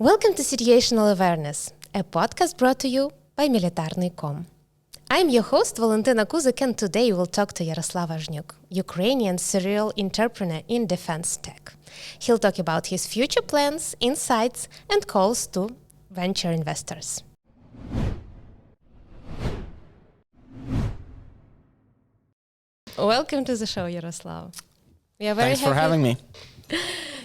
Welcome to Situational Awareness, a podcast brought to you by Militarny.com. I'm your host, Valentina Kuzik, and today we'll talk to Yaroslav Azhnyuk, Ukrainian serial entrepreneur in defense tech. He'll talk about his future plans, insights, and calls to venture investors. Welcome to the show, Yaroslav. We are very Thanks happy. for having me.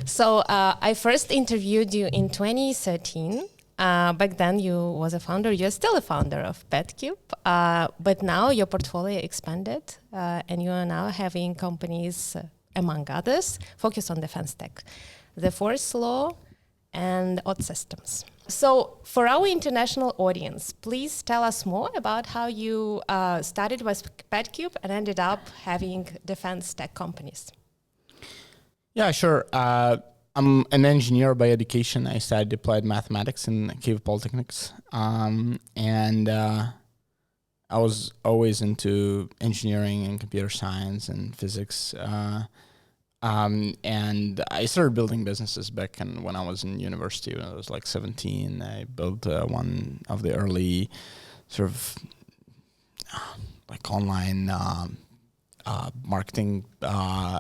So I first interviewed you in 2013. Back then you was a founder. You're still a founder of PetCube, but now your portfolio expanded, and you are now having companies, among others, focused on defense tech, the Force Law, and Odd Systems. So for our international audience, please tell us more about how you started with PetCube and ended up having defense tech companies. Yeah, sure. I'm an engineer by education. I studied applied mathematics in Kyiv Polytechnics. And I was always into engineering and computer science and physics. And I started building businesses back when I was in university, when I was like 17. I built one of the early sort of like online marketing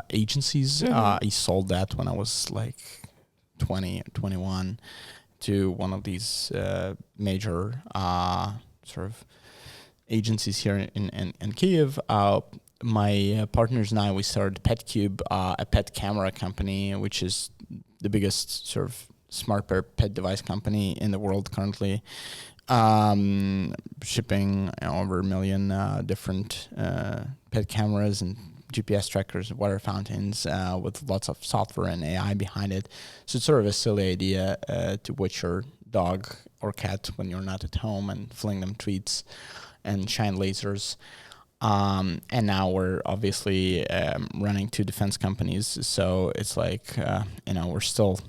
agencies. I sold that when I was like 20 or 21 to one of these major sort of agencies here in Kyiv. My partners and I, we started PetCube, a pet camera company, which is the biggest sort of smart pet device company in the world currently. Shipping over 1 million different pet cameras and GPS trackers, water fountains, with lots of software and AI behind it. So it's sort of a silly idea to watch your dog or cat when you're not at home and fling them treats and shine lasers. And now we're obviously running 2 defense companies. So it's like, we're still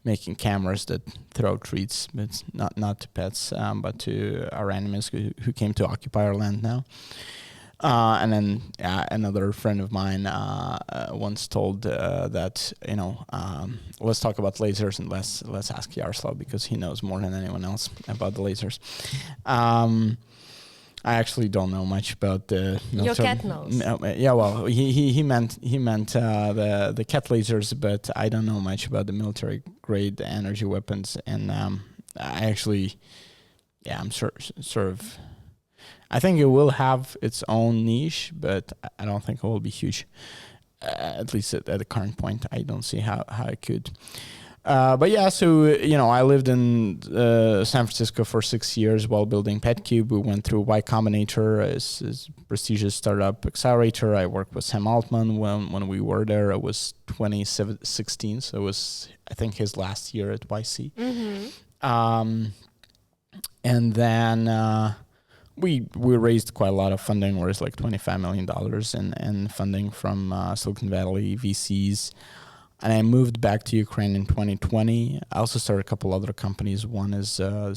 making cameras that throw treats, but not to pets, but to our enemies who came to occupy our land now. And then another friend of mine once told that let's talk about lasers and let's ask Yaroslav because he knows more than anyone else about the lasers. I actually don't know much about the military. Your cat knows. No, yeah, well, he meant the cat lasers, but I don't know much about the military grade energy weapons. And I actually, I'm sort of. I think it will have its own niche, but I don't think it will be huge. At least at the current point, I don't see how it could. But yeah, so, I lived in San Francisco for 6 years while building PetCube. We went through Y Combinator, a prestigious startup accelerator. I worked with Sam Altman when we were there. It was 2016, so it was, I think, his last year at YC. Mm-hmm. And then we raised quite a lot of funding. We raised like $25 million in funding from Silicon Valley VCs. And I moved back to Ukraine in 2020. I also started a couple other companies. One is a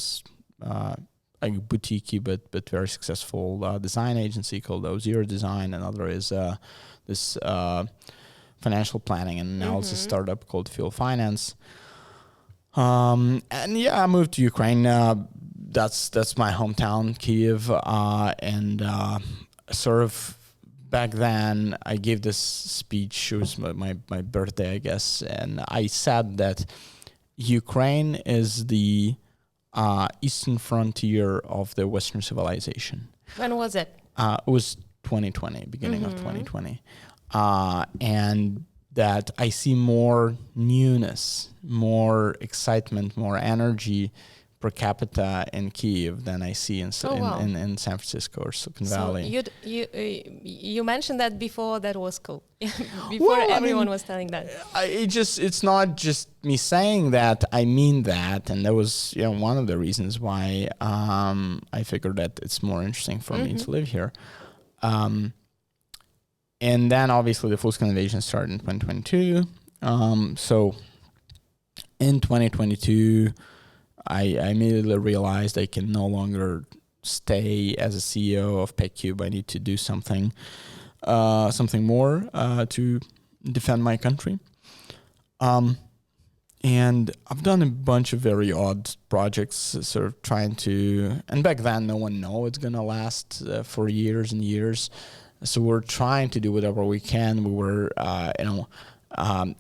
boutique but very successful design agency called O0 Design. Another is this financial planning and analysis startup called Fuel Finance. And yeah, I moved to Ukraine. That's my hometown, Kyiv, and sort of. Back then, I gave this speech. It was my birthday, I guess, and I said that Ukraine is the eastern frontier of the Western civilization. When was it? It was 2020, beginning of 2020, and that I see more newness, more excitement, more energy per capita in Kyiv than I see in San Francisco or Silicon Valley. So you mentioned that before that was cool. Before everyone was telling that. It's not just me saying that. I mean that, and that was one of the reasons why I figured that it's more interesting for me to live here. And then obviously the full-scale invasion started in 2022. So in 2022. I immediately realized I can no longer stay as a CEO of PetCube. I need to do something more to defend my country. And I've done a bunch of very odd projects, sort of trying to. And back then, no one knew it's gonna last for years and years. So we're trying to do whatever we can. We were,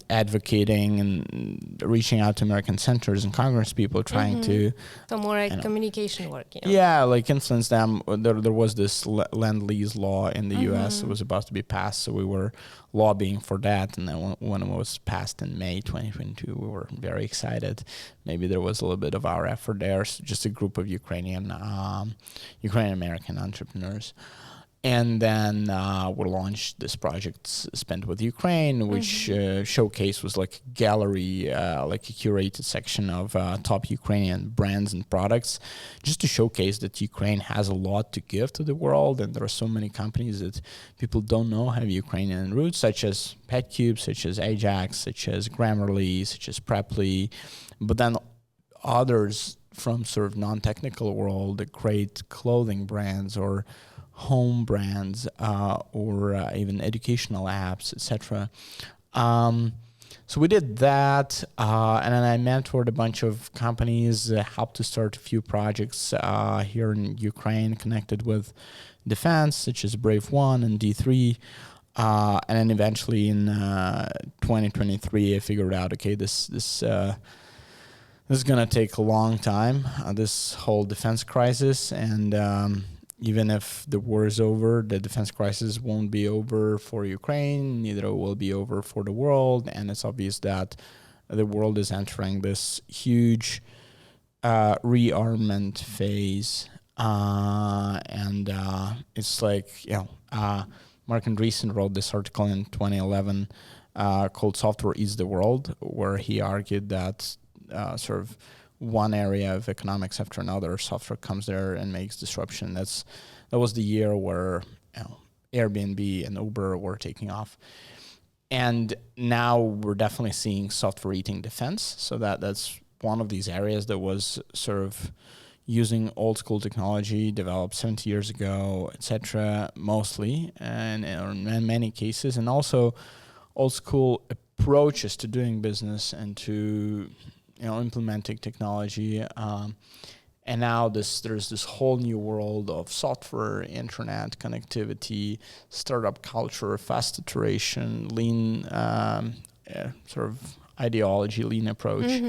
advocating and reaching out to American senators and Congress people, trying to. So more like communication work. Yeah, like influence them. There was this Lend-Lease law in the U.S. It was about to be passed, so we were lobbying for that. And then when it was passed in May 2022, we were very excited. Maybe there was a little bit of our effort there. So just a group of Ukrainian American entrepreneurs. And then we launched this project, Spent with Ukraine, which showcase was like a gallery, like a curated section of top Ukrainian brands and products, just to showcase that Ukraine has a lot to give to the world. And there are so many companies that people don't know have Ukrainian roots, such as PetCube, such as Ajax, such as Grammarly, such as Preply. But then others from sort of non-technical world that create clothing brands or home brands or even educational apps, etc. So we did that, and then I mentored a bunch of companies, helped to start a few projects here in Ukraine connected with defense, such as Brave One and D3. And then eventually in 2023, I figured out, okay, this is gonna take a long time, this whole defense crisis, and even if the war is over, the defense crisis won't be over for Ukraine, neither will be over for the world. And it's obvious that the world is entering this huge rearmament phase. And it's like, Mark Andreessen wrote this article in 2011 called Software Eats the World, where he argued that sort of one area of economics after another, software comes there and makes disruption. That was the year where Airbnb and Uber were taking off, and now we're definitely seeing software eating defense. So that's one of these areas that was sort of using old school technology developed 70 years ago, etc. Mostly, and in many cases, and also old school approaches to doing business and to implementing technology, and now there's this whole new world of software, internet connectivity, startup culture, fast iteration, lean sort of ideology, lean approach,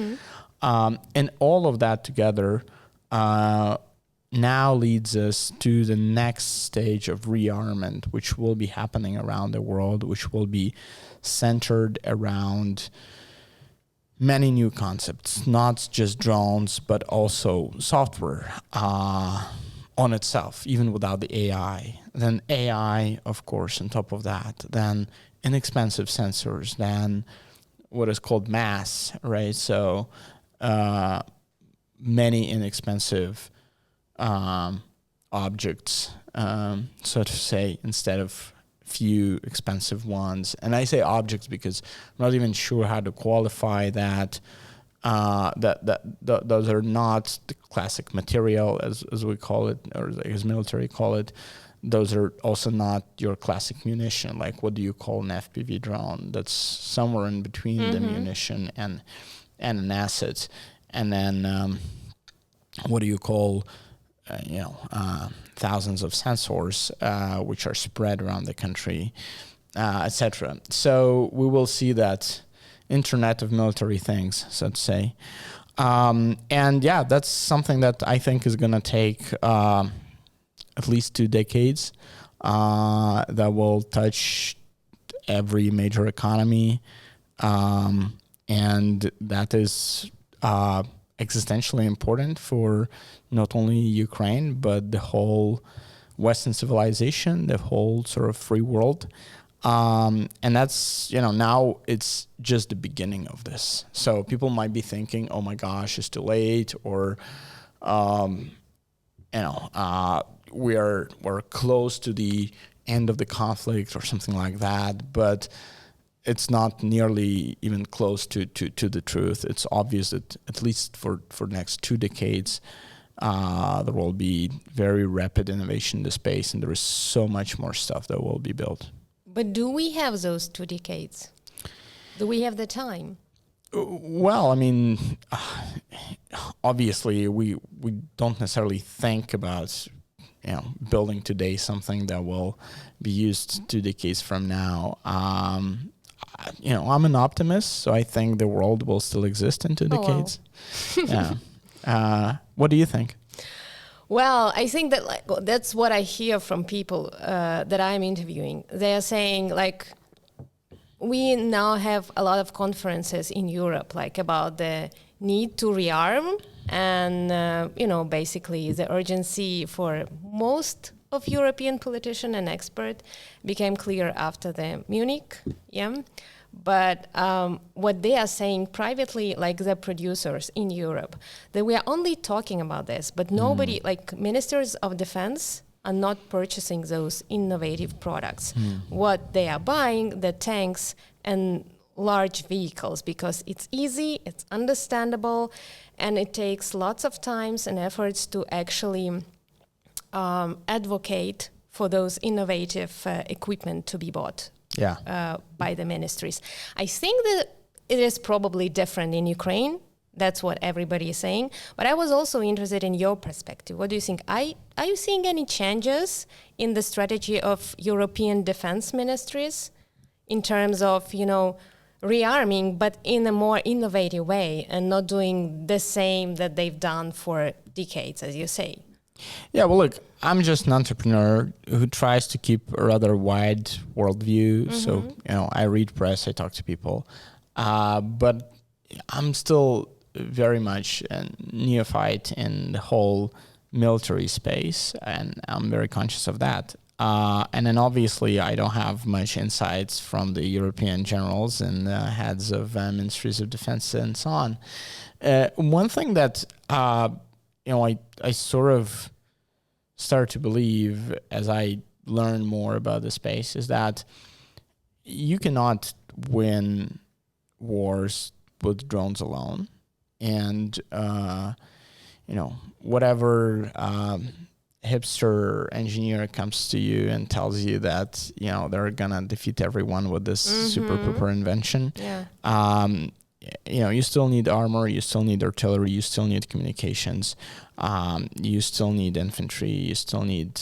and all of that together now leads us to the next stage of rearmament, which will be happening around the world, which will be centered around many new concepts, not just drones, but also software on itself, even without the AI. Then AI, of course, on top of that. Then inexpensive sensors. Then what is called mass, right? So many inexpensive objects, so to say, instead of few expensive ones. And I say objects because I'm not even sure how to qualify that. Those are not the classic material, as we call it, or as military call it. Those are also not your classic munition. Like, what do you call an FPV drone? That's somewhere in between the munition and an asset. And then what do you call thousands of sensors which are spread around the country, etc. So we will see that internet of military things, so to say. And that's something that I think is going to take at least 2 decades, that will touch every major economy. And that is existentially important for not only Ukraine, but the whole Western civilization, the whole sort of free world. And that's, now it's just the beginning of this. So people might be thinking, oh my gosh, it's too late, or, we're close to the end of the conflict or something like that. But it's not nearly even close to the truth. It's obvious that at least for the next 2 decades, there will be very rapid innovation in the space, and there is so much more stuff that will be built. But do we have those 2 decades? Do we have the time? Well, I mean, obviously, we don't necessarily think about building today something that will be used 2 decades from now. I'm an optimist, so I think the world will still exist in 2 decades. Wow. Yeah. What do you think? Well, I think that that's what I hear from people that I'm interviewing. They are saying we now have a lot of conferences in Europe, about the need to rearm and, basically the urgency for most of European politicians and experts became clear after the Munich. Yeah. But what they are saying privately, the producers in Europe, that we are only talking about this, but nobody, ministers of defense, are not purchasing those innovative products. What they are buying, the tanks and large vehicles, because it's easy, it's understandable, and it takes lots of times and efforts to actually advocate for those innovative equipment to be bought by the ministries. I think that it is probably different in Ukraine. That's what everybody is saying. But I was also interested in your perspective. What do you think? Are you seeing any changes in the strategy of European defense ministries in terms of, rearming, but in a more innovative way and not doing the same that they've done for decades, as you say? Yeah, well, look, I'm just an entrepreneur who tries to keep a rather wide worldview. So, I read press, I talk to people. But I'm still very much a neophyte in the whole military space, and I'm very conscious of that. And then obviously I don't have much insights from the European generals and heads of ministries of defense and so on. One thing that I sort of start to believe as I learn more about the space is that you cannot win wars with drones alone. And, whatever hipster engineer comes to you and tells you that, they're going to defeat everyone with this super prepared invention. Yeah. You still need armor, you still need artillery, you still need communications, you still need infantry, you still need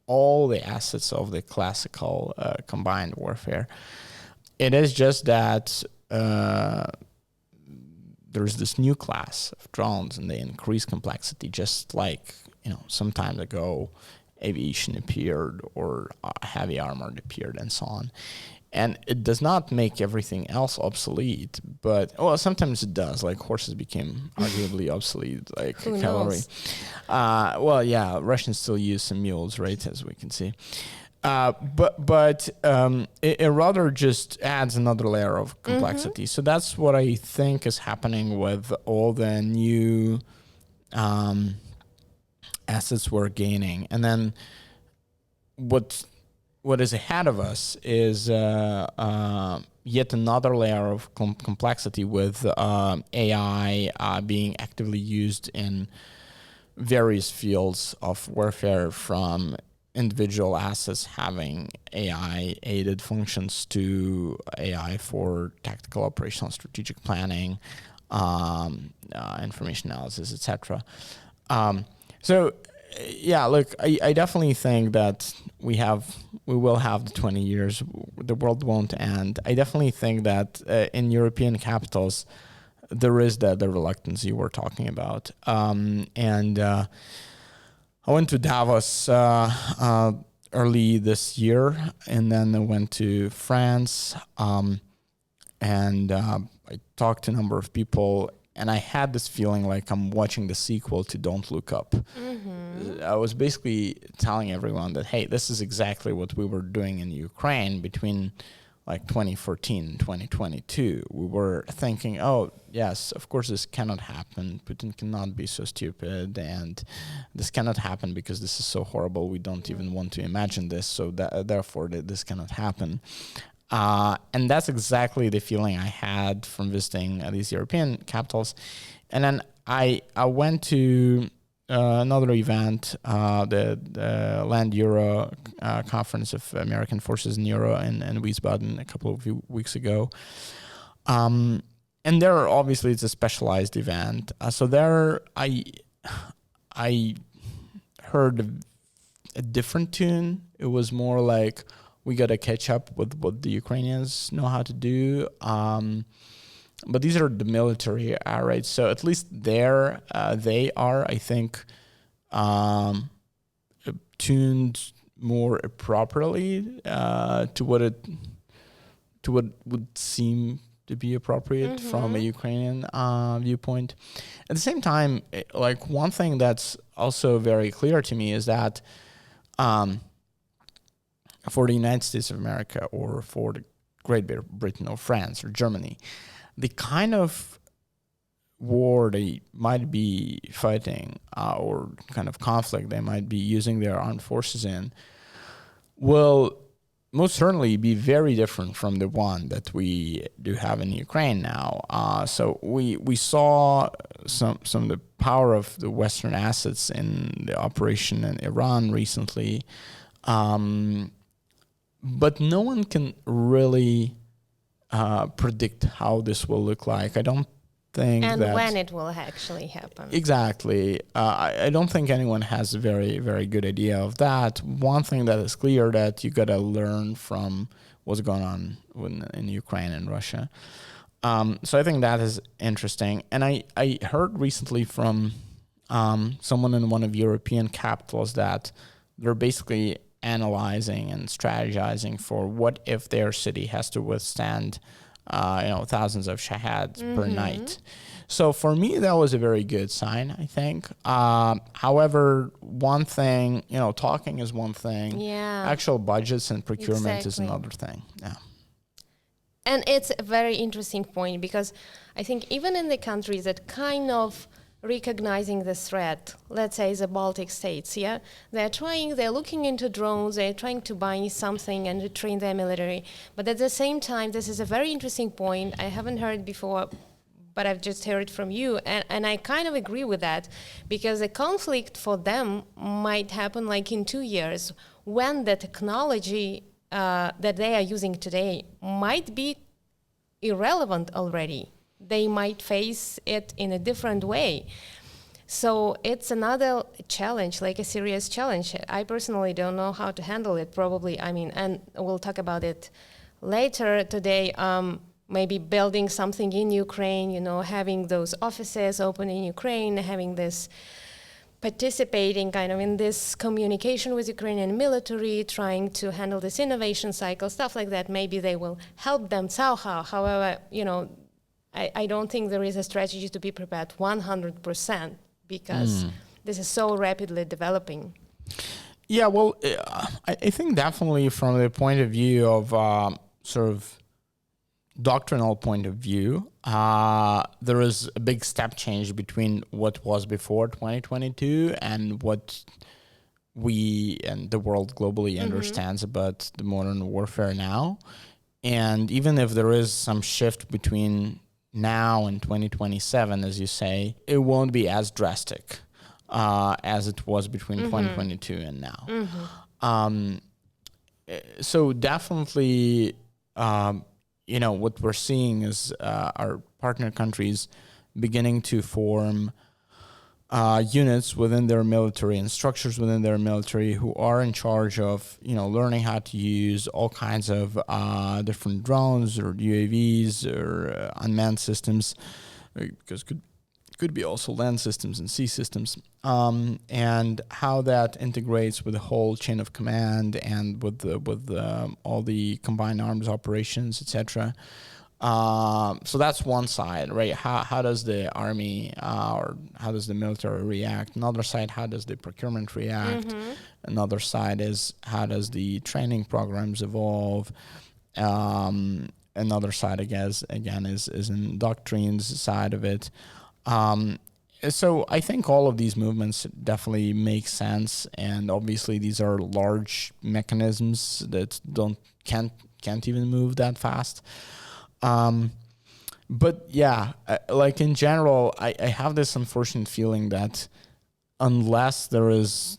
all the assets of the classical combined warfare. It is just that there's this new class of drones and they increase complexity, just like, some time ago aviation appeared or heavy armor appeared and so on. And it does not make everything else obsolete, but sometimes it does. Like horses became arguably obsolete, like Who cavalry. knows? Russians still use some mules, right, as we can see. But it rather just adds another layer of complexity. So that's what I think is happening with all the new assets we're gaining. And then what is ahead of us is yet another layer of complexity with AI being actively used in various fields of warfare, from individual assets having AI-aided functions to AI for tactical, operational, strategic planning, information analysis, etc. I definitely think that we will have the 20 years. The world won't end. I definitely think that in European capitals, there is the reluctance you were talking about. I went to Davos early this year, and then I went to France, and I talked to a number of people, and I had this feeling like I'm watching the sequel to Don't Look Up. I was basically telling everyone that, hey, this is exactly what we were doing in Ukraine between 2014 and 2022. We were thinking, oh, yes, of course this cannot happen. Putin cannot be so stupid, and this cannot happen because this is so horrible. We don't even want to imagine this, so therefore this cannot happen. And that's exactly the feeling I had from visiting these European capitals. And then I went to another event, the Land Euro conference of American forces in Euro in Wiesbaden a couple of weeks ago. and there obviously it's a specialized event. So there I heard a different tune. It was more like we got to catch up with what the Ukrainians know how to do. But these are the military, right? So at least there they are, I think, tuned more appropriately to what would seem to be appropriate from a Ukrainian viewpoint. At the same time, like one thing that's also very clear to me is that for the United States of America or for the Great Britain or France or Germany, the kind of war they might be fighting or kind of conflict they might be using their armed forces in will most certainly be very different from the one that we do have in Ukraine now. So we saw some of the power of the Western assets in the operation in Iran recently, but no one can really predict how this will look like. I don't think and that when it will actually happen. Exactly. I don't think anyone has a very, very good idea of that. One thing that is clear that you got to learn from what's going on in Ukraine and Russia. So I think that is interesting. And I heard recently from someone in one of European capitals that they're basically analyzing and strategizing for what if their city has to withstand thousands of shahads per night. So for me, that was a very good sign, I think. However, one thing, talking is one thing. Yeah. Actual budgets and procurement is Exactly. another thing. Yeah. And it's a very interesting point because I think even in the countries that kind of recognizing the threat, let's say the Baltic states, they're looking into drones, they're trying to buy something and to train their military. But at the same time, this is a very interesting point. I haven't heard before, but I've just heard it from you. And I kind of agree with that because the conflict for them might happen like in 2 years when the technology that they are using today might be irrelevant already. They might face it in a different way. So it's another challenge, like a serious challenge. I personally don't know how to handle it, probably. And we'll talk about it later today. Maybe building something in Ukraine, having those offices open in Ukraine, having this participating kind of in this communication with Ukrainian military, trying to handle this innovation cycle, stuff like that. Maybe they will help them somehow. However, I don't think there is a strategy to be prepared 100% because this is so rapidly developing. Yeah, well, I think definitely from the point of view of sort of doctrinal point of view, there is a big step change between what was before 2022 and what we and the world globally understands about the modern warfare now. And even if there is some shift between now and 2027, as you say, it won't be as drastic as it was between 2022 and now. So definitely, what we're seeing is our partner countries beginning to form units within their military and structures within their military who are in charge of, learning how to use all kinds of different drones or UAVs or unmanned systems, because could be also land systems and sea systems, and how that integrates with the whole chain of command and with all the combined arms operations, etc. So that's one side, right? How does the army or how does the military react? Another side, how does the procurement react? Another side is how does the training programs evolve? Another side, I guess, again, is in doctrines side of it. So I think all of these movements definitely make sense, and obviously these are large mechanisms that can't even move that fast. But yeah, like in general, I have this unfortunate feeling that unless there is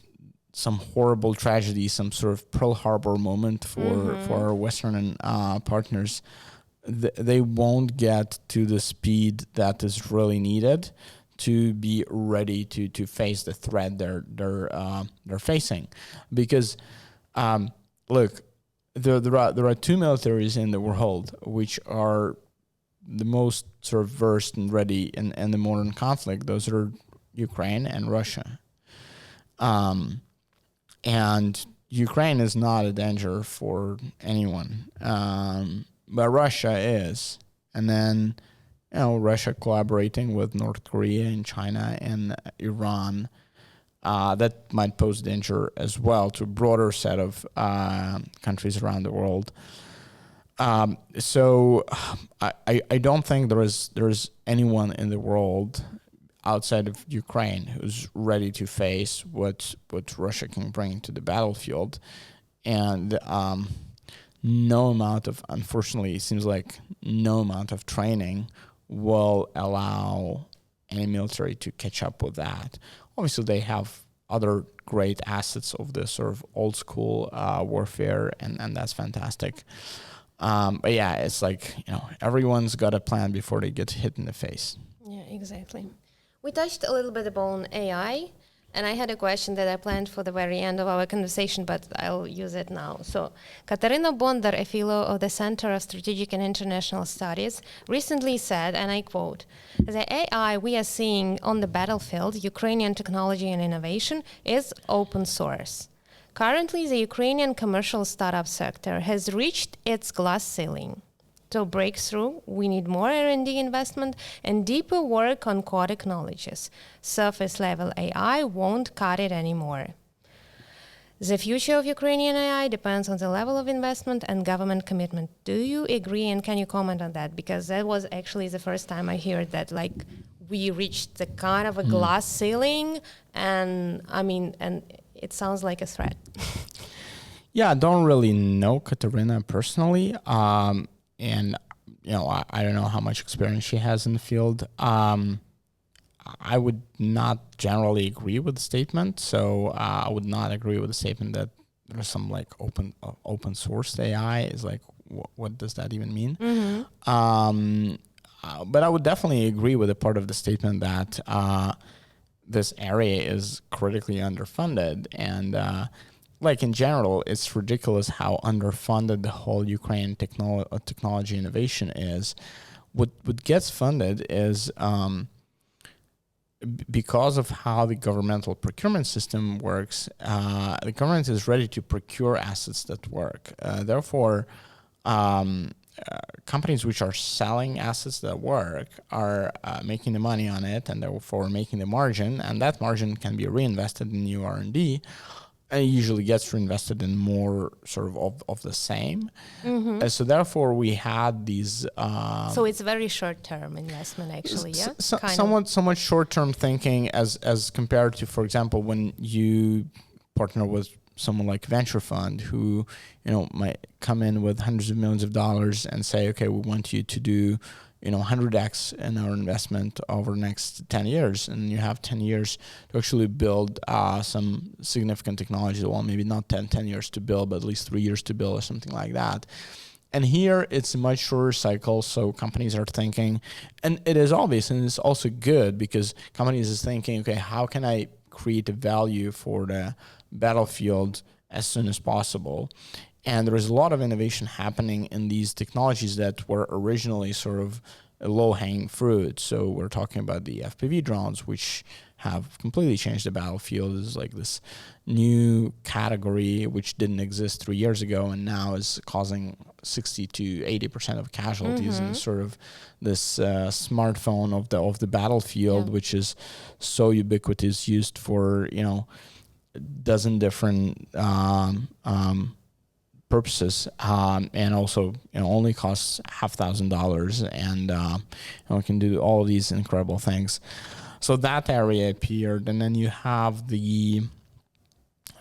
some horrible tragedy, some sort of Pearl Harbor moment for our Western partners, they won't get to the speed that is really needed to be ready to face the threat they're facing, because look, there are two militaries in the world which are the most sort of versed and ready in the modern conflict. Those are Ukraine and Russia. And Ukraine is not a danger for anyone, but Russia is. And then, Russia collaborating with North Korea and China and Iran, that might pose danger as well to a broader set of countries around the world. So I don't think there is anyone in the world outside of Ukraine who's ready to face what Russia can bring to the battlefield. And unfortunately, it seems like no amount of training will allow any military to catch up with that. Obviously, they have other great assets of this sort of old school warfare, and that's fantastic. But yeah, it's like, everyone's got a plan before they get hit in the face. Yeah, exactly. We touched a little bit upon AI, and I had a question that I planned for the very end of our conversation, but I'll use it now. So, Katarina Bondar, a fellow of the Center of Strategic and International Studies, recently said, and I quote, "The AI we are seeing on the battlefield, Ukrainian technology and innovation, is open source. Currently, the Ukrainian commercial startup sector has reached its glass ceiling. To break through, we need more R&D investment and deeper work on core technologies. Surface-level AI won't cut it anymore. The future of Ukrainian AI depends on the level of investment and government commitment." Do you agree, and can you comment on that? Because that was actually the first time I heard that, like, we reached the kind of a glass ceiling, and it sounds like a threat. Yeah, I don't really know Katerina personally. And, I don't know how much experience she has in the field. I would not generally agree with the statement. So I would not agree with the statement that there's some like open source AI. Is like, what does that even mean? Mm-hmm. But I would definitely agree with a part of the statement that this area is critically underfunded, and like in general, it's ridiculous how underfunded the whole Ukraine technology innovation is. What gets funded is because of how the governmental procurement system works. The government is ready to procure assets that work. Therefore, companies which are selling assets that work are making the money on it, and therefore making the margin, and that margin can be reinvested in new R&D. And it usually gets reinvested in more sort of the same. Mm-hmm. So therefore, we had these. So it's very short-term investment, actually, yeah. Somewhat short-term thinking, as compared to, for example, when you partner with someone like venture fund, who might come in with hundreds of millions of dollars and say, okay, we want you to do 100x in our investment over the next 10 years. And you have 10 years to actually build some significant technology. Well, maybe not 10 years to build, but at least 3 years to build or something like that. And here it's a much shorter cycle. So companies are thinking, and it is obvious, and it's also good because companies is thinking, okay, how can I create a value for the battlefield as soon as possible? And there is a lot of innovation happening in these technologies that were originally sort of a low-hanging fruit. So we're talking about the FPV drones, which have completely changed the battlefield. It's like this new category which didn't exist 3 years ago, and now is causing 60 to 80% of casualties. Mm-hmm. In sort of this smartphone of the battlefield, which is so ubiquitous, used for a dozen different purposes, and also only costs $5,000, and can do all of these incredible things. So that area appeared, and then you have the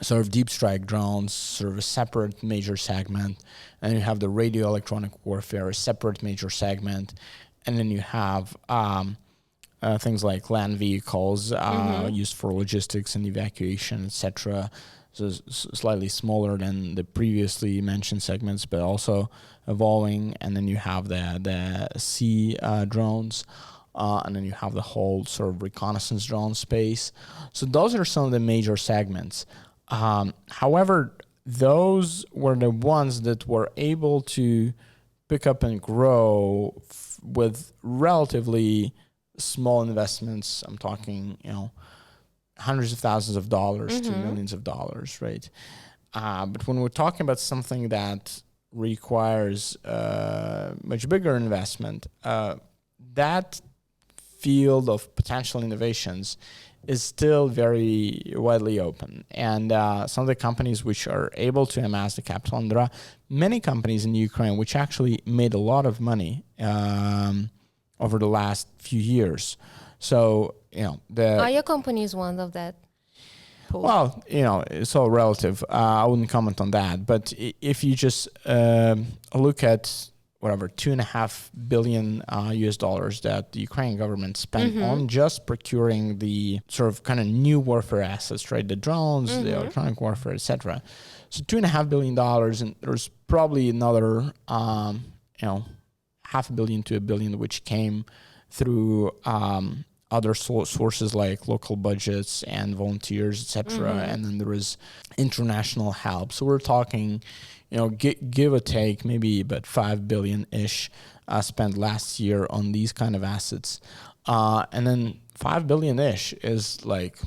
sort of deep strike drones, sort of a separate major segment, and you have the radio electronic warfare, a separate major segment, and then you have things like land vehicles used for logistics and evacuation, etc. so slightly smaller than the previously mentioned segments, but also evolving. And then you have the sea drones, and then you have the whole sort of reconnaissance drone space. So those are some of the major segments. However, those were the ones that were able to pick up and grow with relatively small investments. I'm talking, hundreds of thousands of dollars to millions of dollars, right? But when we're talking about something that requires much bigger investment, that field of potential innovations is still very widely open. And some of the companies which are able to amass the capital, and there are many companies in Ukraine which actually made a lot of money over the last few years. So, Are your companies one of that pool? Well, it's all relative. I wouldn't comment on that. But if you just look at whatever, $2.5 billion US dollars that the Ukrainian government spent on just procuring the sort of kind of new warfare assets, right? The drones, the electronic warfare, etc. So $2.5 billion, and there's probably another, $500 million to $1 billion, which came through other sources like local budgets and volunteers, etc. And then there is international help. So we're talking, give or take, maybe about $5 billion-ish spent last year on these kind of assets. And then $5 billion-ish is like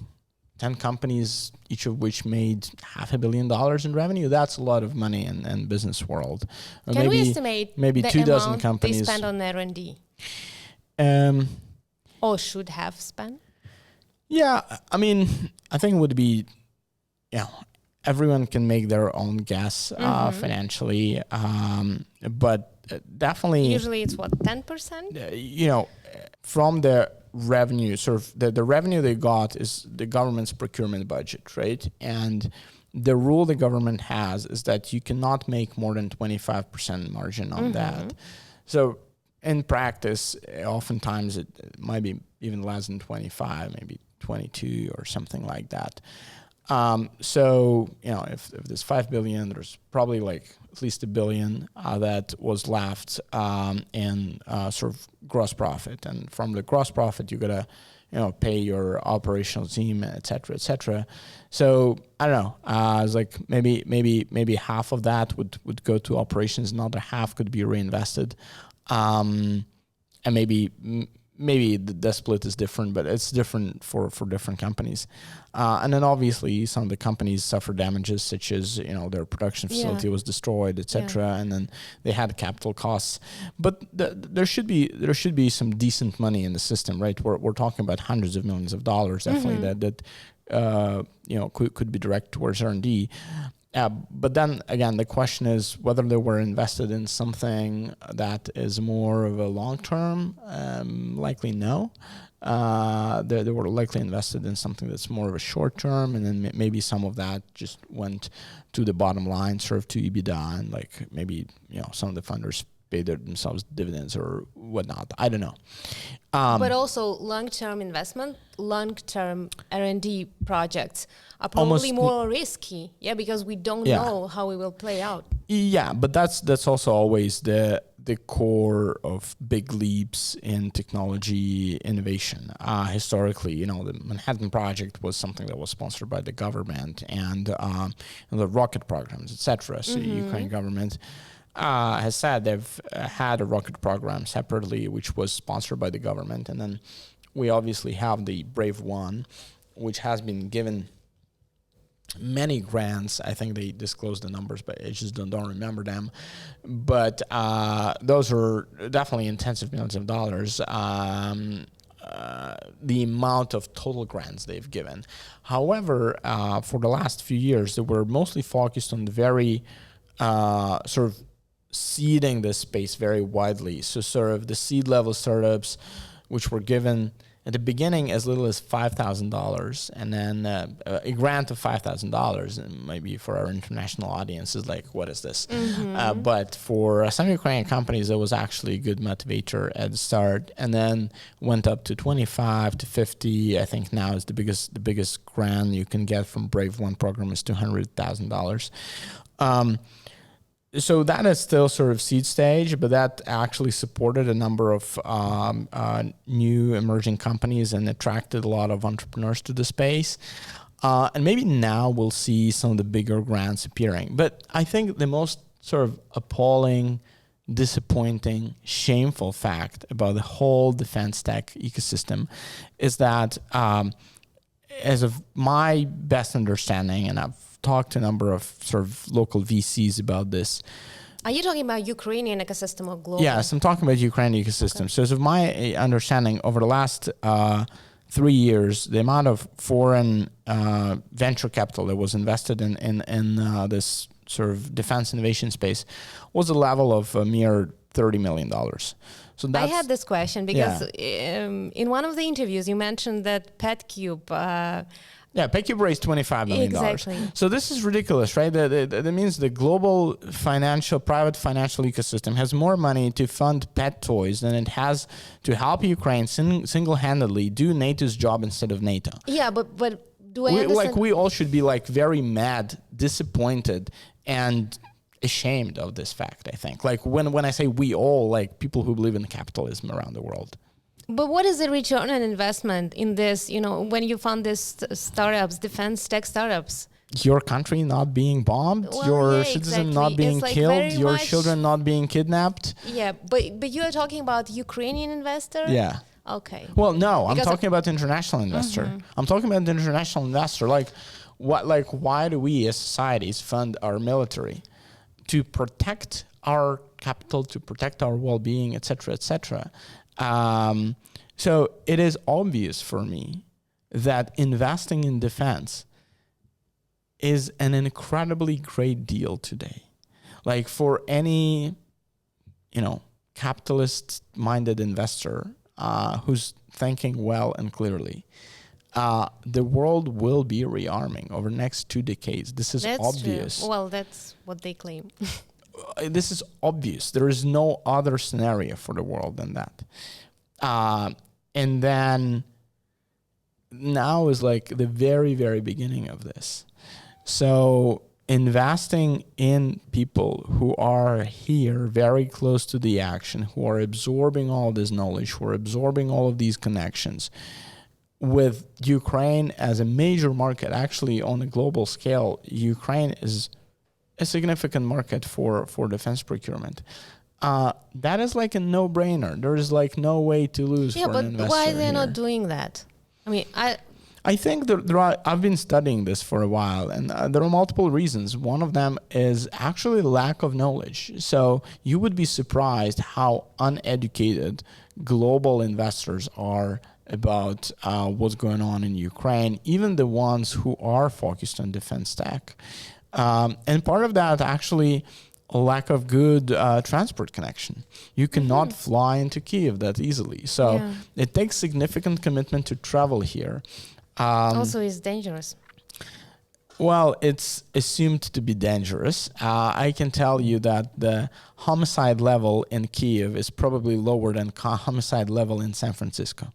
10 companies, each of which made $500 million in revenue. That's a lot of money in business world. Can we estimate maybe the 24 amount companies they spend on R&D? Or should have spent? Yeah, I mean, I think it would be, everyone can make their own guess financially, but definitely... Usually it's what, 10%? From the revenue, sort of the revenue they got is the government's procurement budget, right? And the rule the government has is that you cannot make more than 25% margin on that. So in practice, oftentimes it might be even less than 25, maybe 22 or something like that. So, if there's 5 billion, there's probably like at least $1 billion that was left in sort of gross profit. And from the gross profit, you gotta, pay your operational team, et cetera, et cetera. So I don't know. It's like maybe half of that would go to operations. Another half could be reinvested. And maybe the split is different, but it's different for different companies. And then obviously some of the companies suffer damages, such as, their production facility was destroyed, etc. And then they had capital costs. But there should be some decent money in the system, right? We're talking about hundreds of millions of dollars, definitely that could be directed towards R&D. But then again, the question is whether they were invested in something that is more of a long-term. Likely no. They were likely invested in something that's more of a short-term, and then maybe some of that just went to the bottom line, sort of to EBITDA, and like maybe some of the funders paid themselves dividends or whatnot. I don't know. But also long-term investment, long-term R&D projects are probably more risky, because we don't know how it will play out. Yeah, but that's also always the core of big leaps in technology innovation. Historically, the Manhattan Project was something that was sponsored by the government, and the rocket programs, etc. So the Ukrainian government has said they've had a rocket program separately, which was sponsored by the government. And then we obviously have the Brave One, which has been given many grants. I think they disclosed the numbers, but I just don't remember them. But those are definitely intensive millions of dollars. The amount of total grants they've given. However, for the last few years, they were mostly focused on the very sort of seeding this space very widely. So sort of the seed level startups, which were given at the beginning as little as $5,000, and then a grant of $5,000, and maybe for our international audience is like, what is this? But for some Ukrainian companies, it was actually a good motivator at the start, and then went up to 25 to 50. I think now is the biggest grant you can get from Brave One program is $200,000. So that is still sort of seed stage, but that actually supported a number of new emerging companies and attracted a lot of entrepreneurs to the space. And maybe now we'll see some of the bigger grants appearing. But I think the most sort of appalling, disappointing, shameful fact about the whole defense tech ecosystem is that as of my best understanding, and I've talked to a number of sort of local VCs about this. Are you talking about Ukrainian ecosystem or global? Yes, I'm talking about Ukrainian ecosystem. Okay. So as of my understanding, over the last 3 years, the amount of foreign venture capital that was invested in this sort of defense innovation space was a level of a mere $30 million. So I had this question because in one of the interviews you mentioned that PetCube PetCube raised $25 million. Exactly. So this is ridiculous, right? That means the global private financial ecosystem has more money to fund pet toys than it has to help Ukraine single-handedly do NATO's job instead of NATO. Yeah, but do I understand? We all should be like very mad, disappointed, and ashamed of this fact, I think. Like when I say we all, like people who believe in capitalism around the world. But what is the return on investment in this, when you fund these startups, defense tech startups? Your country not being bombed, your citizen not being killed, your children not being kidnapped. Yeah, but you are talking about Ukrainian investor? Yeah. Okay. Well, no, I'm talking about the international investor. I'm talking about the international investor. Why do we as societies fund our military? To protect our capital, to protect our well-being, et cetera, et cetera. So it is obvious for me that investing in defense is an incredibly great deal today. Like for any, capitalist-minded investor who's thinking well and clearly, the world will be rearming over the next 2 decades. This is obvious. True. Well, that's what they claim. This is obvious. There is no other scenario for the world than that. And then now is like the very, very beginning of this. So investing in people who are here very close to the action, who are absorbing all this knowledge, who are absorbing all of these connections, with Ukraine as a major market, actually on a global scale, Ukraine is a significant market for defense procurement. That is like a no-brainer. There is like no way to lose for an investor. Yeah, but why they're not doing that? I mean, I think I've been studying this for a while, and there are multiple reasons. One of them is actually lack of knowledge. So you would be surprised how uneducated global investors are about what's going on in Ukraine, even the ones who are focused on defense tech. And part of that actually a lack of good transport connection. You cannot fly into Kyiv that easily. So it takes significant commitment to travel here. Also, it's dangerous. Well, it's assumed to be dangerous. I can tell you that the homicide level in Kyiv is probably lower than homicide level in San Francisco.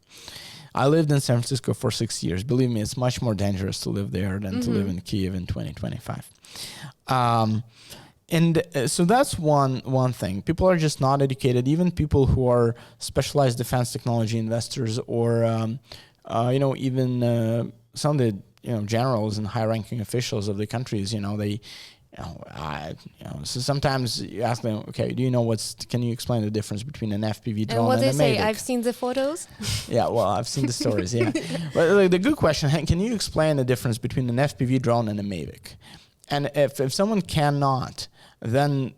I lived in San Francisco for 6 years. Believe me, it's much more dangerous to live there than to live in Kyiv in 2025. So that's one thing. People are just not educated. Even people who are specialized defense technology investors, or even some of the generals and high-ranking officials of the countries, so sometimes you ask them, okay, do you know can you explain the difference between an FPV drone and a what they say, Mavic? I've seen the photos. Yeah, well, I've seen the stories, yeah. But the good question, can you explain the difference between an FPV drone and a Mavic? And if someone cannot, then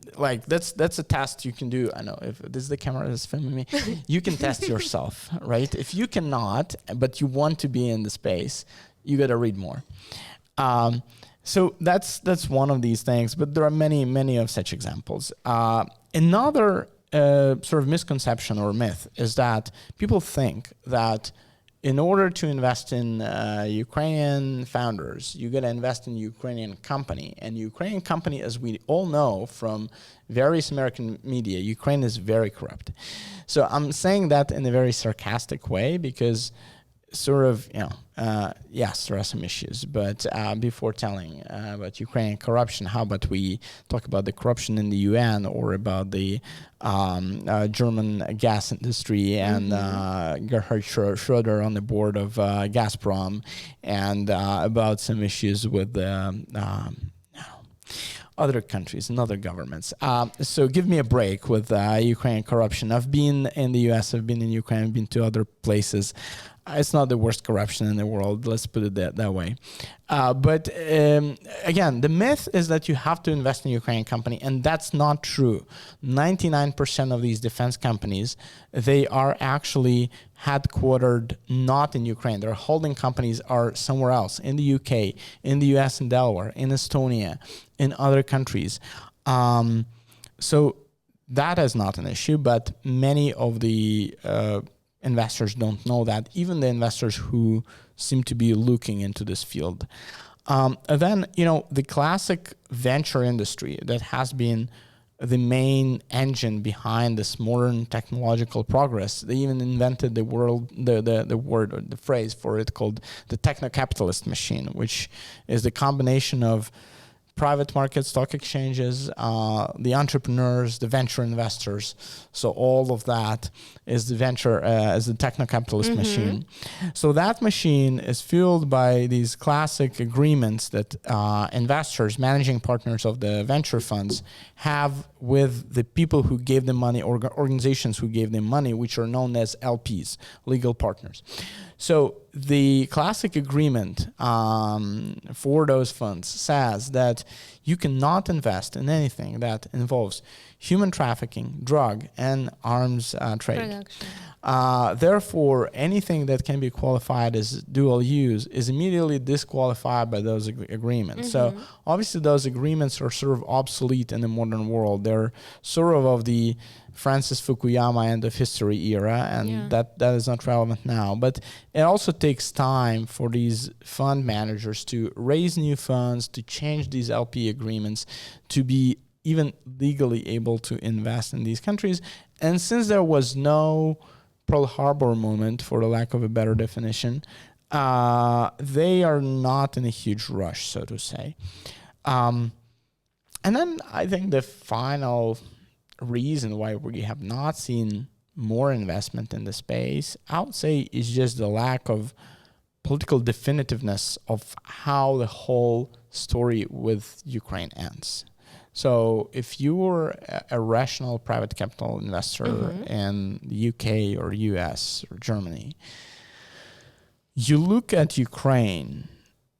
that's a test you can do. I know if this is the camera that's filming me, you can test yourself, right? If you cannot, but you want to be in the space, you got to read more. So that's one of these things, but there are many of such examples. Another sort of misconception or myth is that people think that in order to invest in Ukrainian founders, you got to invest in Ukrainian company. And Ukrainian company, as we all know from various American media, Ukraine is very corrupt. So I'm saying that in a very sarcastic way because sort of, yes, there are some issues. But before telling about Ukrainian corruption, how about we talk about the corruption in the UN or about the German gas industry and Gerhard Schröder on the board of Gazprom, and about some issues with other countries and other governments. So give me a break with Ukrainian corruption. I've been in the US, I've been in Ukraine, I've been to other places. It's not the worst corruption in the world, let's put it that way. But again, the myth is that you have to invest in a Ukrainian company, and that's not true. 99% of these defense companies, they are actually headquartered not in Ukraine. Their holding companies are somewhere else, in the UK, in the US and Delaware, in Estonia, in other countries. So that is not an issue, but many of the investors don't know that, even the investors who seem to be looking into this field. Then, the classic venture industry that has been the main engine behind this modern technological progress. They even invented the word or the phrase for it called the techno-capitalist machine, which is the combination of private market stock exchanges, the entrepreneurs, the venture investors. So all of that is the venture, as the techno-capitalist machine. So that machine is fueled by these classic agreements that investors, managing partners of the venture funds, have with the people who gave them money, or organizations who gave them money, which are known as LPs, legal partners. So the classic agreement for those funds says that you cannot invest in anything that involves human trafficking, drug, and arms trade. Therefore, anything that can be qualified as dual use is immediately disqualified by those agreements. So obviously those agreements are sort of obsolete in the modern world. They're sort of the Francis Fukuyama end of history era, and that is not relevant now. But it also takes time for these fund managers to raise new funds, to change these LP agreements, to be even legally able to invest in these countries. And since there was no Pearl Harbor moment, for the lack of a better definition, they are not in a huge rush, so to say. And then I think the final reason why we have not seen more investment in the space, I would say, is just the lack of political definitiveness of how the whole story with Ukraine ends. So if you were a rational private capital investor in the UK or US or Germany, you look at Ukraine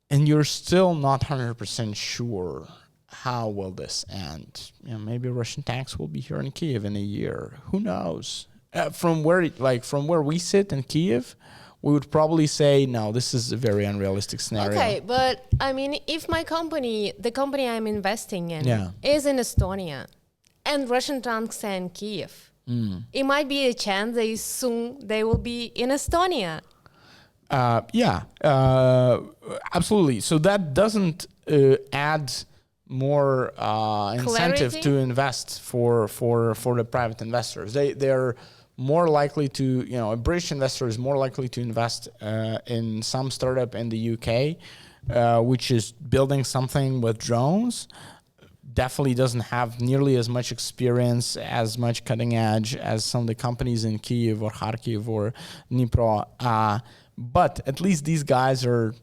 and you're still not 100% sure how will this end. Maybe Russian tanks will be here in Kiev in a year. Who knows? From where we sit in Kiev, we would probably say, no, this is a very unrealistic scenario. Okay, but I mean, if the company I'm investing in is in Estonia and Russian tanks are in Kiev, it might be a chance they will be in Estonia. Absolutely. So that doesn't add more incentive to invest for the private investors. They're more likely to, a British investor is more likely to invest in some startup in the UK, which is building something with drones. Definitely doesn't have nearly as much experience, as much cutting edge as some of the companies in Kyiv or Kharkiv or Dnipro. But at least these guys are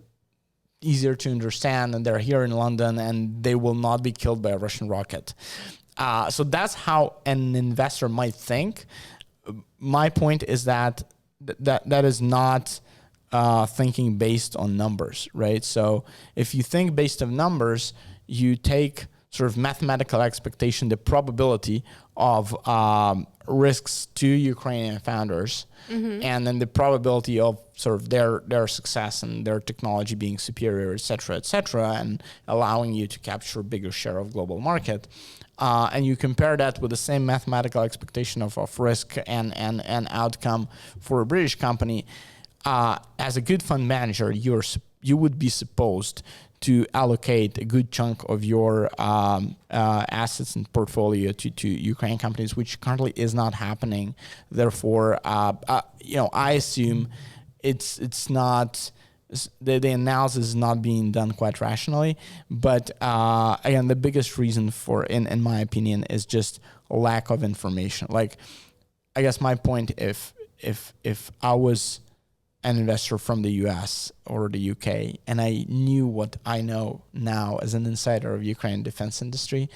easier to understand, and they're here in London, and they will not be killed by a Russian rocket. So that's how an investor might think. My point is that is not thinking based on numbers, right? So if you think based on numbers, you take sort of mathematical expectation, the probability of risks to Ukrainian founders, and then the probability of sort of their success and their technology being superior, et cetera, and allowing you to capture a bigger share of global market. And you compare that with the same mathematical expectation of risk and outcome for a British company. as a good fund manager, you would be supposed to allocate a good chunk of your assets and portfolio to Ukrainian companies, which currently is not happening. Therefore, I assume it's not. The analysis is not being done quite rationally, but again, the biggest reason for, in my opinion, is just lack of information. Like, I guess my point, if I was an investor from the US or the UK and I knew what I know now as an insider of Ukrainian defense industry,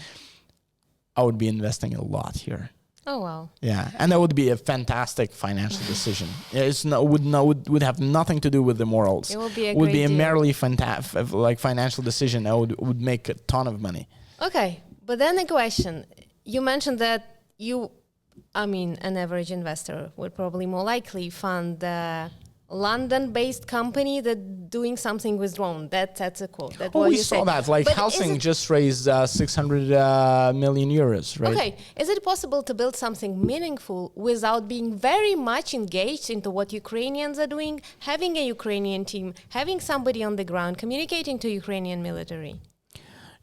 I would be investing a lot here. Oh wow! Yeah, and that would be a fantastic financial decision. Would have nothing to do with the morals. It would be a merely financial decision that would make a ton of money. Okay, but then the question: you mentioned that an average investor would probably more likely fund the London-based company that doing something was wrong. That's a quote. That's what we you saw said. that. Like but Helsing just raised 600 million euros, right? Okay. Is it possible to build something meaningful without being very much engaged into what Ukrainians are doing, having a Ukrainian team, having somebody on the ground, communicating to Ukrainian military?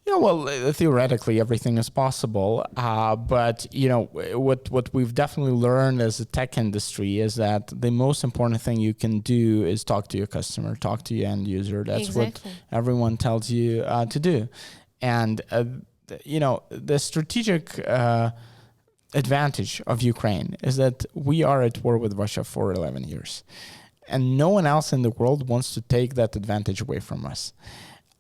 Yeah, well, theoretically, everything is possible. But, what we've definitely learned as a tech industry is that the most important thing you can do is talk to your customer, talk to your end user. That's exactly what everyone tells you to do. And, the strategic advantage of Ukraine is that we are at war with Russia for 11 years. And no one else in the world wants to take that advantage away from us.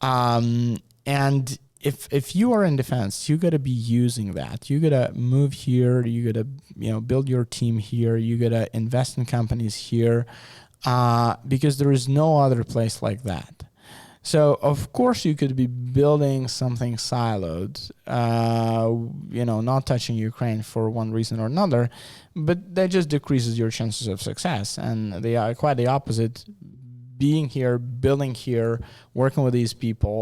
And if you are in defense, you got to be using that. You got to move here. You got to build your team here. You got to invest in companies here, because there is no other place like that. So of course you could be building something siloed, not touching Ukraine for one reason or another, but that just decreases your chances of success. And they are quite the opposite. Being here, building here, working with these people,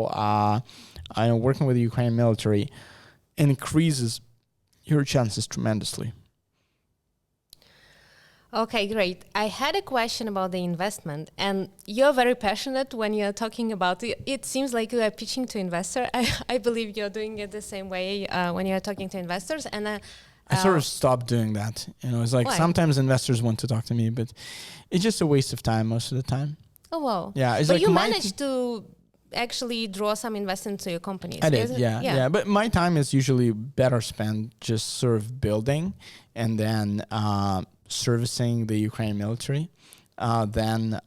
working with the Ukrainian military increases your chances tremendously. Okay, great. I had a question about the investment, and you're very passionate when you're talking about it. It seems like you are pitching to investors. I believe you're doing it the same way when you're talking to investors. And I sort of stopped doing that. It's like, why? Sometimes investors want to talk to me, but it's just a waste of time most of the time. Oh, wow. Yeah, but like you managed to actually draw some investment to your companies. I did, yeah. But my time is usually better spent just sort of building and then servicing the Ukrainian military than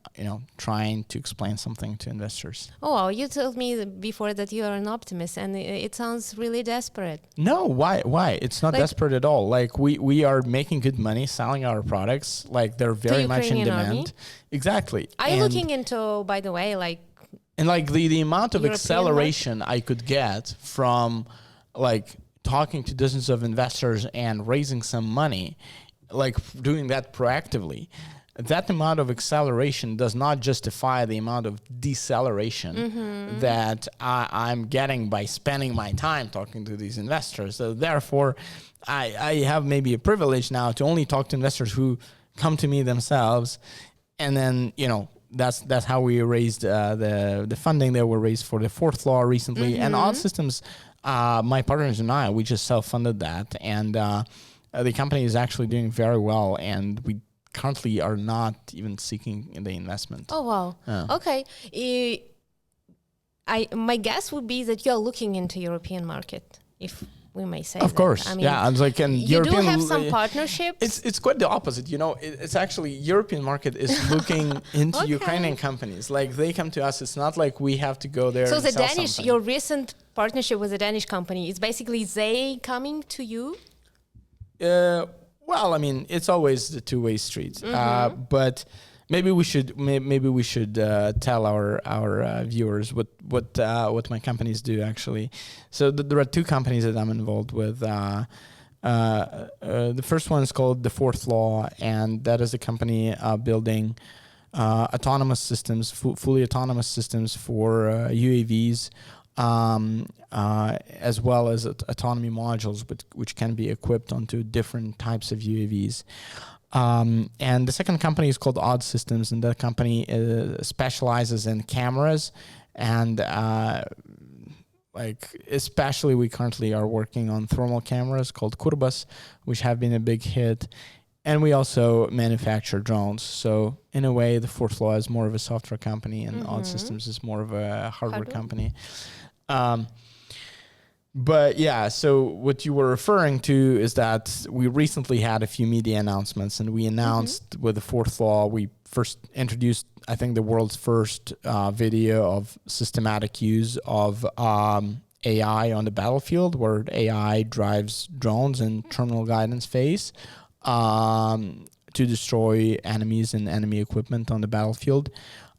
trying to explain something to investors. Oh, wow. You told me before that you are an optimist, and it sounds really desperate. No, why? It's not desperate at all. Like we are making good money selling our products. Like they're very much in demand. Army? Exactly. Are you looking into, by the way, and the amount of European acceleration market? I could get from talking to dozens of investors and raising some money, doing that proactively, that amount of acceleration does not justify the amount of deceleration that I'm getting by spending my time talking to these investors. So therefore, I have maybe a privilege now to only talk to investors who come to me themselves, and then that's how we raised the funding that were raised for the fourth law recently. And Odd Systems, my partners and I, we just self-funded that, and the company is actually doing very well, and we currently are not even seeking the investment. Oh, wow. Okay. My guess would be that you're looking into European market, if we may say. Of course. I mean, yeah, I'm like, and you European, do have some partnerships. It's quite the opposite. It's actually European market is looking into Ukrainian companies. Like they come to us. It's not like we have to go there. So the Danish, your recent partnership with a Danish company, is basically they coming to you. Well, I mean, it's always the two-way street. But maybe we should tell our viewers what my companies do actually. So there are two companies that I'm involved with. The first one is called The Fourth Law, and that is a company building autonomous systems, fully autonomous systems for UAVs. As well as autonomy modules, which can be equipped onto different types of UAVs. And the second company is called Odd Systems, and that company specializes in cameras. And especially we currently are working on thermal cameras called Kurbas, which have been a big hit. And we also manufacture drones. So in a way, the Fourth Law is more of a software company, and Odd Systems is more of a hardware company. But yeah, so what you were referring to is that we recently had a few media announcements, and we announced with the Fourth Law, we first introduced, I think, the world's first video of systematic use of AI on the battlefield, where AI drives drones in terminal guidance phase to destroy enemies and enemy equipment on the battlefield.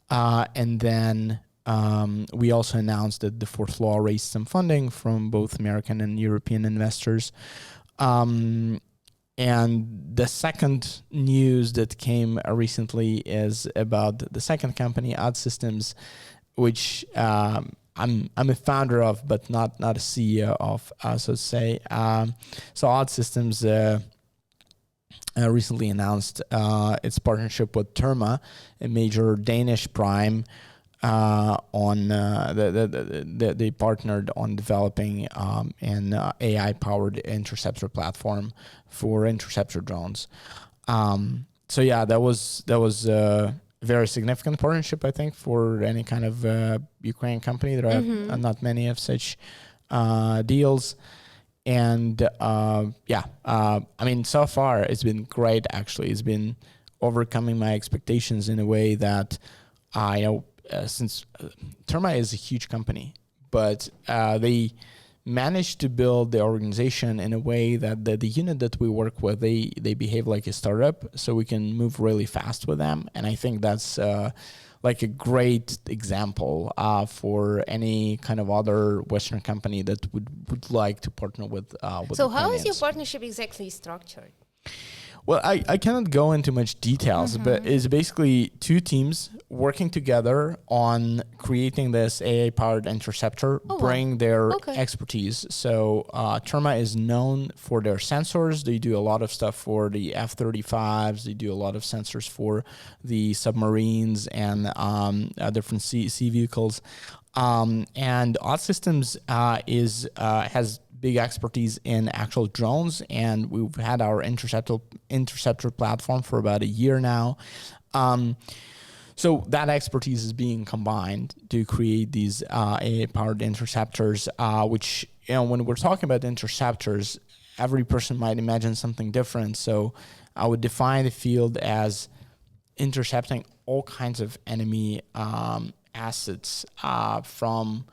And then we also announced that the Fourth Law raised some funding from both American and European investors. And the second news that came recently is about the second company, Odd Systems, which I'm a founder of, but not a CEO of, so to say. So Odd Systems recently announced its partnership with TERMA, a major Danish prime. They partnered on developing an AI-powered interceptor platform for interceptor drones. So yeah, that was a very significant partnership, I think, for any kind of Ukrainian company. There are not many of such deals. And I mean, so far it's been great. Actually, it's been overcoming my expectations in a way that I know. Since TERMA is a huge company, but they managed to build the organization in a way that the unit that we work with, they behave like a startup, so we can move really fast with them. And I think that's like a great example for any kind of other Western company that would like to partner with So how is your partnership exactly structured? Well, I cannot go into much details, but it's basically two teams working together on creating this AI-powered interceptor, bring their expertise. So TERMA is known for their sensors. They do a lot of stuff for the F-35s. They do a lot of sensors for the submarines and different sea vehicles. And Odd Systems has big expertise in actual drones, and we've had our interceptor platform for about a year now. So that expertise is being combined to create these AI-powered interceptors, which, when we're talking about interceptors, every person might imagine something different. So I would define the field as intercepting all kinds of enemy assets, from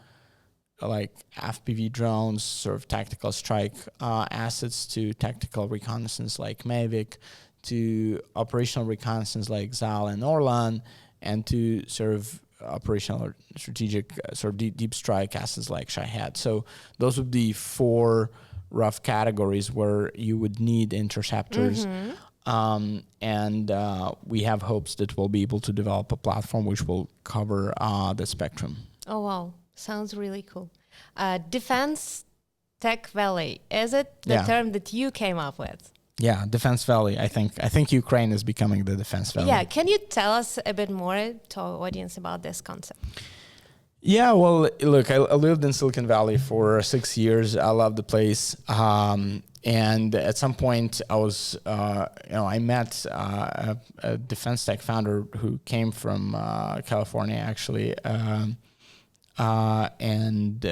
like FPV drones, sort of tactical strike assets, to tactical reconnaissance like Mavic, to operational reconnaissance like ZAL and Orlan, and to sort of operational or strategic sort of deep strike assets like Shahed. So those would be four rough categories where you would need interceptors. And we have hopes that we'll be able to develop a platform which will cover the spectrum. Oh, wow. Sounds really cool. Defense Tech Valley, is it the term that you came up with? Yeah, Defense Valley. I think Ukraine is becoming the Defense Valley. Yeah, can you tell us a bit more to our audience about this concept? Yeah, well, look, I lived in Silicon Valley for 6 years. I love the place. And at some point, I was, I met a defense tech founder who came from California, actually. And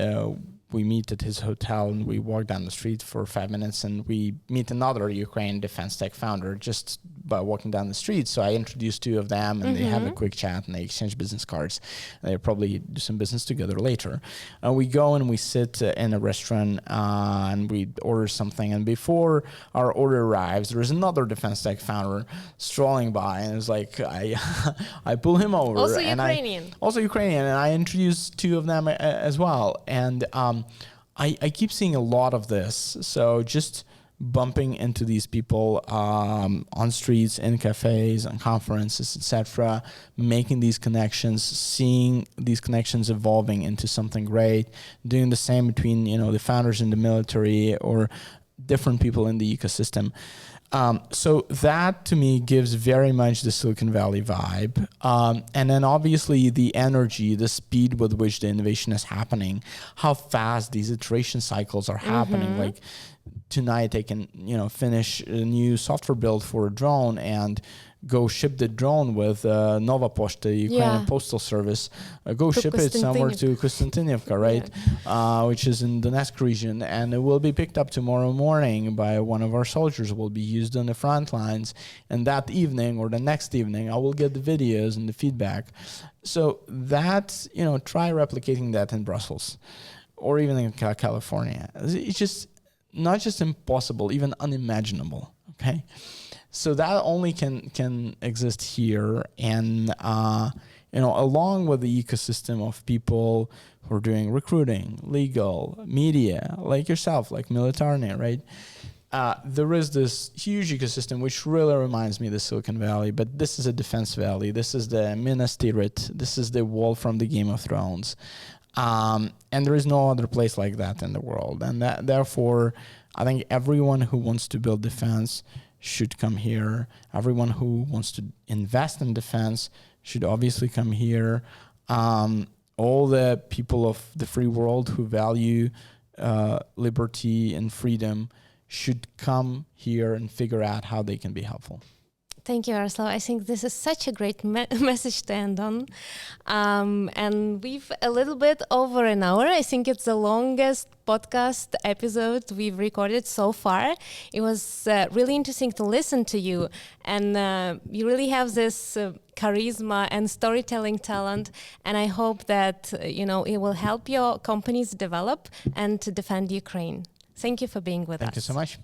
we meet at his hotel, and we walk down the street for 5 minutes, and we meet another Ukrainian defense tech founder just by walking down the street. So I introduced two of them, and they have a quick chat, and they exchange business cards. They'll probably do some business together later. We go and we sit in a restaurant, and we order something. And before our order arrives, there's another defense tech founder strolling by, and it's like I pull him over. Also and Ukrainian, and I introduce two of them as well. And I keep seeing a lot of this. So just bumping into these people on streets, in cafes, on conferences, etc., making these connections, seeing these connections evolving into something great, doing the same between the founders in the military or different people in the ecosystem. So that to me gives very much the Silicon Valley vibe. And then obviously the energy, the speed with which the innovation is happening, how fast these iteration cycles are happening. Like tonight I can, finish a new software build for a drone and go ship the drone with Nova Poshta, Ukrainian postal service. Go ship it somewhere to Konstantinivka, right? Which is in Donetsk region, and it will be picked up tomorrow morning by one of our soldiers. Will be used on the front lines, and that evening or the next evening, I will get the videos and the feedback. So that's try replicating that in Brussels, or even in California. It's just not just impossible, even unimaginable. Okay. So that only can exist here, and along with the ecosystem of people who are doing recruiting, legal, media, like yourself, like Militarny, right? There is this huge ecosystem which really reminds me of the Silicon Valley, but this is a defense valley. This is the Minas Tirith. This is the wall from the Game of Thrones, and there is no other place like that in the world. And therefore, I think everyone who wants to build defense should come here. Everyone who wants to invest in defense should obviously come here. All the people of the free world who value liberty and freedom should come here and figure out how they can be helpful. Thank you, Yaroslav. I think this is such a great message to end on. And we've a little bit over an hour. I think it's the longest podcast episode we've recorded so far. It was really interesting to listen to you. And you really have this charisma and storytelling talent. And I hope that, it will help your companies develop and to defend Ukraine. Thank you for being with us. Thank you so much.